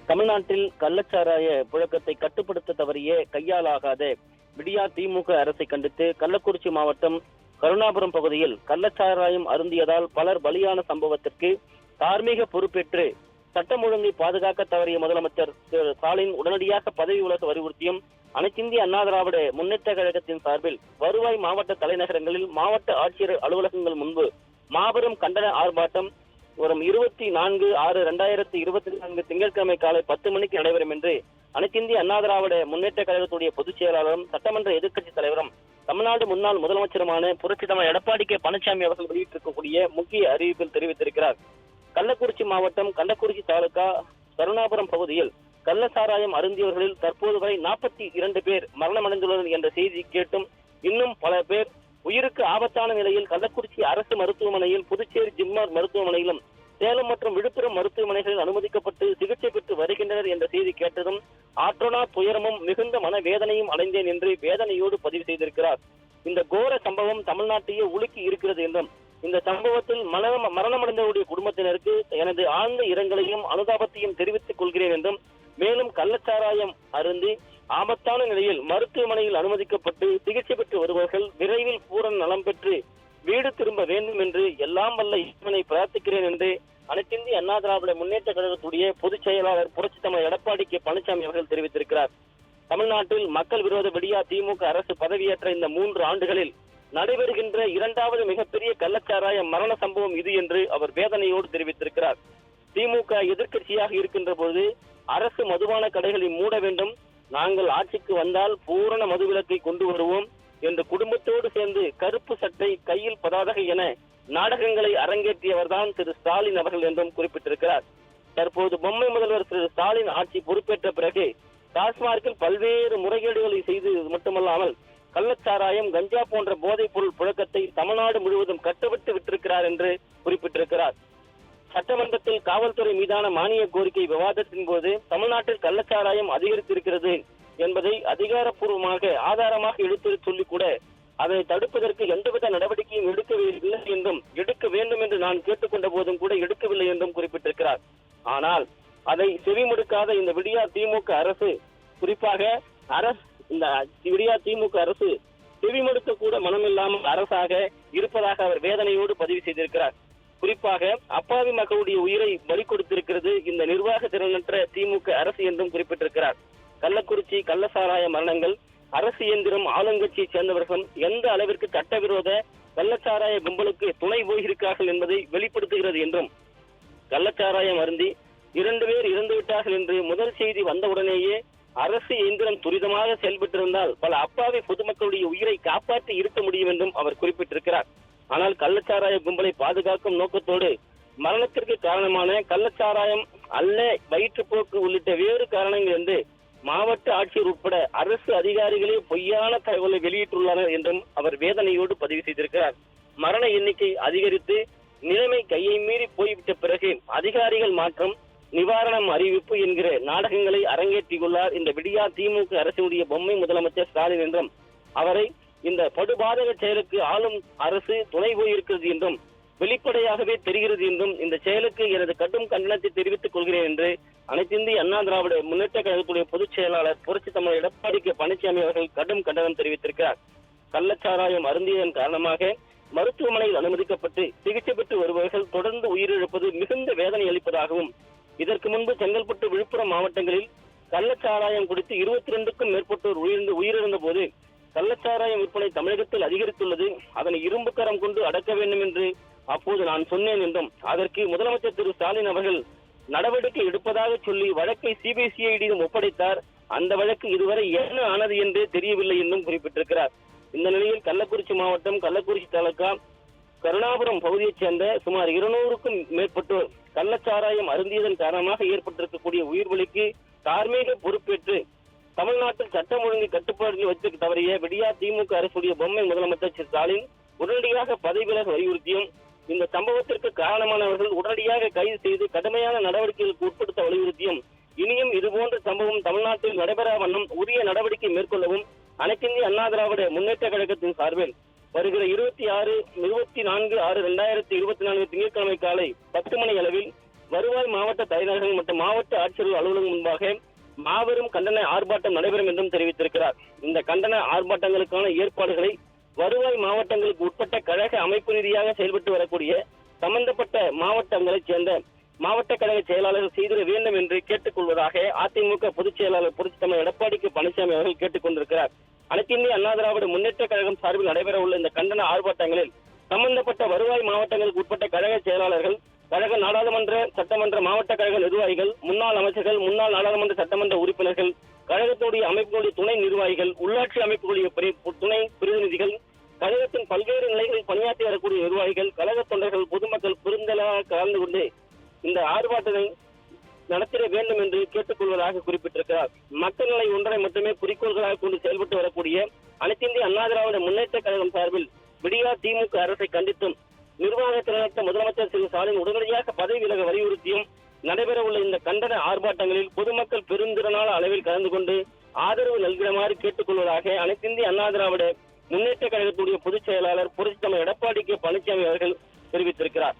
தமிழ்நாட்டில் கள்ளச்சாராய புழக்கத்தை கட்டுப்படுத்த தவறிய கையாலாகாத விடியா திமுக அரசை கண்டித்து கள்ளக்குறிச்சி மாவட்டம் கருணாபுரம் பகுதியில் கள்ளச்சாராயம் அருந்தியதால் பலர் பலியான சம்பவத்திற்கு தார்மீக பொறுப்பேற்று சட்டம் ஒழுங்கை பாதுகாக்க தவறிய முதலமைச்சர் திரு ஸ்டாலின் உடனடியாக பதவி விலக வலியுறுத்தியும் அனைத்திந்திய அண்ணா திராவிட முன்னேற்ற கழகத்தின் சார்பில் வருவாய் மாவட்ட தலைநகரங்களில் மாவட்ட ஆட்சியர் அலுவலகங்கள் முன்பு மாபெரும் கண்டன ஆர்ப்பாட்டம் வரும் 24/6/2024 திங்கட்கிழமை காலை 10 மணிக்கு நடைபெறும் என்று அனைத்திந்திய அண்ணா திராவிட முன்னேற்ற கழகத்துடைய பொதுச் செயலாளரும் சட்டமன்ற எதிர்க்கட்சி தலைவரும் தமிழ்நாடு முன்னாள் முதலமைச்சருமான புரட்சித் தலைவர் எடப்பாடி கே பழனிசாமி அவர்கள் வெளியிட்டிருக்கக்கூடிய முக்கிய அறிவிப்பில் தெரிவித்திருக்கிறார். கள்ளக்குறிச்சி மாவட்டம் கள்ளக்குறிச்சி தாலுகா கருணாபுரம் பகுதியில் கள்ளச்சாராயம் அருந்தியவர்களில் தற்போது வரை 42 பேர் மரணமடைந்துள்ளனர் என்ற செய்தி கேட்டும் இன்னும் பல பேர் உயிருக்கு ஆபத்தான நிலையில் கள்ளக்குறிச்சி அரசு மருத்துவமனையில், புதுச்சேரி ஜிப்மர் மருத்துவமனையிலும், சேலம் மற்றும் விழுப்புரம் மருத்துவமனைகளில் அனுமதிக்கப்பட்டு சிகிச்சை பெற்று வருகின்றனர் என்ற செய்தி கேட்டதும் ஆற்றோனா துயரமும் மிகுந்த மனவேதனையும் அடைந்தேன் என்று வேதனையோடு பதிவு செய்திருக்கிறார். இந்த கோர சம்பவம் தமிழ்நாட்டையே உலுக்கி இருக்கிறது என்றும் இந்த சம்பவத்தில் மரணமடைந்தவருடைய குடும்பத்தினருக்கு எனது ஆழ்ந்த இரங்கலையும் அனுதாபத்தையும் தெரிவித்துக் கொள்கிறேன் என்றும் மேலும் கள்ளச்சாராயம் அருந்தி ஆபத்தான நிலையில் மருத்துவமனையில் அனுமதிக்கப்பட்டு சிகிச்சை பெற்று வருபவர்கள் விரைவில் பூரண நலம் பெற்று வீடு திரும்ப வேண்டும் என்று எல்லாம் வல்ல இறைவனை பிரார்த்திக்கிறேன் என்று அனைத்திந்திய அண்ணா திராவிட முன்னேற்ற கழகத்துடைய பொதுச் செயலாளர் புரட்சித் தலைவர் எடப்பாடி கே பழனிசாமி அவர்கள் தெரிவித்திருக்கிறார். தமிழ்நாட்டில் மக்கள் விரோத விடியா திமுக அரசு பதவியேற்ற இந்த 3 ஆண்டுகளில் நடைபெறுகின்ற 2வது மிகப்பெரிய கள்ளச்சாராய மரண சம்பவம் இது என்று அவர் வேதனையோடு தெரிவித்திருக்கிறார். திமுக எதிர்க்கட்சியாக இருக்கின்ற போது அரசு மதுபான கடைகளை மூட வேண்டும், நாங்கள் ஆட்சிக்கு வந்தால் பூரண மதுவிலக்கை கொண்டு வருவோம் என்று குடும்பத்தோடு சேர்ந்து கருப்பு சட்டை கையில் பதாதகை என நாடகங்களை அரங்கேற்றியவர்தான் திரு ஸ்டாலின் அவர்கள் என்றும் குறிப்பிட்டிருக்கிறார். தற்போது பொம்மை முதல்வர் திரு ஸ்டாலின் ஆட்சி பொறுப்பேற்ற பிறகு டாஸ்மார்க்கில் பல்வேறு முறைகேடுகளை செய்து மட்டுமல்லாமல் கள்ளச்சாராயம், கஞ்சா போன்ற போதைப் பொருள் புழக்கத்தை தமிழ்நாடு முழுவதும் கட்டுவிட்டு விட்டிருக்கிறார் என்று குறிப்பிட்டிருக்கிறார். சட்டமன்றத்தில் காவல்துறை மீதான மானிய கோரிக்கை விவாதத்தின் போது தமிழ்நாட்டில் கள்ளச்சாராயம் அதிகரித்திருக்கிறது என்பதை அதிகாரப்பூர்வமாக ஆதாரமாக எடுத்து சொல்லி கூட அதை தடுப்பதற்கு எந்தவித நடவடிக்கையும் எடுக்கவில்லை என்றும் எடுக்க வேண்டும் என்று நான் கேட்டுக்கொண்ட போதும் கூட எடுக்கவில்லை என்றும் குறிப்பிட்டிருக்கிறார். ஆனால் அதை செவிமடுக்காத இந்த விடியா திமுக அரசு, குறிப்பாக இந்த விடியா திமுக அரசு செவிமடுக்க கூட மனமில்லாமல் அரசாக இருப்பதாக அவர் வேதனையோடு பதிவு செய்திருக்கிறார். குறிப்பாக அப்பாவி மக்களுடைய உயிரை பலி கொடுத்திருக்கிறது இந்த நிர்வாக திறனற்ற திமுக அரசு என்றும் குறிப்பிட்டிருக்கிறார். கள்ளக்குறிச்சி கள்ளச்சாராய மரணங்கள் அரசு இயந்திரம் ஆளுங்கட்சியை சேர்ந்தவர்களும் எந்த அளவிற்கு சட்டவிரோத கள்ளச்சாராய கும்பலுக்கு துணை போயிருக்கிறார்கள் என்பதை வெளிப்படுத்துகிறது என்றும், கள்ளச்சாராயம் அருந்தி 2 பேர் இறந்துவிட்டார்கள் என்று முதல் செய்தி வந்தவுடனேயே அரசு இயந்திரம் துரிதமாக செயல்பட்டிருந்தால் பல அப்பாவி பொதுமக்களுடைய உயிரை காப்பாற்றி இருக்க முடியும் என்றும் அவர் குறிப்பிட்டிருக்கிறார். ஆனால் கள்ளச்சாராய கும்பலை பாதுகாக்கும் நோக்கத்தோடு மரணத்திற்கு காரணமான கள்ளச்சாராயம் அல்ல வயிற்றுப்போக்கு உள்ளிட்ட வேறு காரணங்கள் என்று மாவட்ட ஆட்சியர் உட்பட அரசு அதிகாரிகளே பொய்யான தகவலை வெளியிட்டுள்ளனர் என்றும் அவர் வேதனையோடு பதிவு செய்திருக்கிறார். மரண எண்ணிக்கை அதிகரித்து நிலைமை கையை மீறி போய்விட்ட பிறகு அதிகாரிகள் மாற்றம், நிவாரணம் அறிவிப்பு என்கிற நாடகங்களை அரங்கேற்றியுள்ளார் இந்த விடியா திமுக அரசுடைய பொம்மை முதலமைச்சர் ஸ்டாலின் என்றும் அவரை இந்த படுபாதக செயலுக்கு ஆளும் அரசு துணை போயிருக்கிறது என்றும் வெளிப்படையாகவே தெரிகிறது என்றும் இந்த செயலுக்கு எனது கடும் கண்டனத்தை தெரிவித்துக் கொள்கிறேன் என்று அனைத்திந்திய அண்ணா திராவிட முன்னேற்ற கழகத்துடைய பொதுச் செயலாளர் புரட்சித் தலைவர் எடப்பாடி கே பழனிசாமி அவர்கள் கடும் கண்டனம் தெரிவித்திருக்கிறார். கள்ளச்சாராயம் அருந்தியதன் காரணமாக மருத்துவமனையில் அனுமதிக்கப்பட்டு சிகிச்சை பெற்று வருபவர்கள் தொடர்ந்து உயிரிழப்பது மிகுந்த வேதனை அளிப்பதாகவும், இதற்கு முன்பு செங்கல்பட்டு, விழுப்புரம் மாவட்டங்களில் கள்ளச்சாராயம் குடித்து 22க்கும் மேற்பட்டோர் உயிரிழந்த போது கள்ளச்சாராயம் விற்பனை தமிழகத்தில் அதிகரித்துள்ளது, அதனை இரும்பு கரம் கொண்டு அடக்க வேண்டும் என்று அப்போது நான் சொன்னேன் என்றும், அதற்கு முதலமைச்சர் திரு ஸ்டாலின் அவர்கள் நடவடிக்கை எடுப்பதாக சொல்லி வழக்கை சிபிசிஐடியிடம் ஒப்படைத்தார். அந்த வழக்கு இதுவரை என்ன ஆனது என்றே தெரியவில்லை என்றும் குறிப்பிட்டிருக்கிறார். இந்த நிலையில் கள்ளக்குறிச்சி மாவட்டம் கள்ளக்குறிச்சி தாலுகா கருணாபுரம் பகுதியைச் சேர்ந்த சுமார் 200க்கும் மேற்பட்டோர் கள்ளச்சாராயம் அருந்தியதன் காரணமாக ஏற்பட்டிருக்கக்கூடிய உயிர்வலிக்கு தார்மீக பொறுப்பேற்று தமிழ்நாட்டில் சட்டம் ஒழுங்கு கட்டுப்பாடுகள் வைத்து தவறிய விடியா திமுக அரசுடைய பொம்மை முதலமைச்சர் ஸ்டாலின் உடனடியாக பதவி விலக வலியுறுத்தியும் இந்த சம்பவத்திற்கு காரணமானவர்கள் உடனடியாக கைது செய்து கடுமையான நடவடிக்கைகளுக்கு உட்படுத்த வலியுறுத்தியும் இனியும் இதுபோன்ற சம்பவம் தமிழ்நாட்டில் நடைபெறா வண்ணம் உரிய நடவடிக்கை மேற்கொள்ளவும் அனைத்திந்திய அண்ணா திராவிட முன்னேற்ற கழகத்தின் சார்பில் வருகிற 24/6/2024 திங்கட்கிழமை காலை 10 மணி அளவில் வருவாய் மாவட்ட தலைநகர்கள் மற்றும் மாவட்ட ஆட்சியர் அலுவலகம் முன்பாக மாபெரும் கண்டன ஆர்ப்பாட்டம் நடைபெறும் என்றும் தெரிவித்திருக்கிறார். இந்த கண்டன ஆர்ப்பாட்டங்களுக்கான ஏற்பாடுகளை வருவாய் மாவட்டங்களுக்கு உட்பட்ட கழக அமைப்பு ரீதியாக செயல்பட்டு வரக்கூடிய சம்பந்தப்பட்ட மாவட்டங்களைச் சேர்ந்த மாவட்ட கழக செயலாளர்கள் செய்திட வேண்டும் என்று கேட்டுக் கொள்வதாக அதிமுக பொதுச் செயலாளர் புரட்சித்தலைவர் எடப்பாடி கே பழனிசாமி அவர்கள் கேட்டுக் கொண்டிருக்கிறார். அனைத்து இந்திய அண்ணா திராவிட முன்னேற்ற கழகம் சார்பில் நடைபெற உள்ள இந்த கண்டன ஆர்ப்பாட்டங்களில் சம்பந்தப்பட்ட வருவாய் மாவட்டங்களுக்கு உட்பட்ட கழக செயலாளர்கள், கழக நாடாளுமன்ற சட்டமன்ற மாவட்ட கழக நிர்வாகிகள், முன்னாள் அமைச்சர்கள், முன்னாள் நாடாளுமன்ற சட்டமன்ற உறுப்பினர்கள், கழகத்துடைய அமைப்புகளுடைய துணை நிர்வாகிகள், உள்ளாட்சி அமைப்புகளுடைய துணை பிரதிநிதிகள், கழகத்தின் பல்வேறு நிலைகளில் பணியாற்றி வரக்கூடிய நிர்வாகிகள், கழக தொண்டர்கள், பொதுமக்கள் பெருந்தளாக கலந்து கொண்டு இந்த ஆர்ப்பாட்டத்தை நடத்திட வேண்டும் என்று கேட்டுக் கொள்வதாக குறிப்பிட்டிருக்கிறார். மக்கள் நிலை ஒன்றை மட்டுமே குறிக்கோள்களாக கொண்டு செயல்பட்டு வரக்கூடிய அனைத்து இந்திய அண்ணா திராவிட முன்னேற்ற கழகம் சார்பில் விடியா திமுக அரசை கண்டித்தும் நிர்வாகத்தில் முதலமைச்சர் திரு ஸ்டாலின் உடனடியாக பதவி விலக வலியுறுத்தியும் நடைபெற உள்ள இந்த கண்டன ஆர்ப்பாட்டங்களில் பொதுமக்கள் பெருந்திரளான அளவில் கலந்து கொண்டு ஆதரவு நல்கிடுமாறு கேட்டுக் கொள்வதாக அனைத்து இந்திய அண்ணா திராவிட முன்னேற்ற கழகத்துடைய பொதுச் செயலாளர் புரட்சித்தலைவர் எடப்பாடி கே பழனிசாமி அவர்கள் தெரிவித்திருக்கிறார்.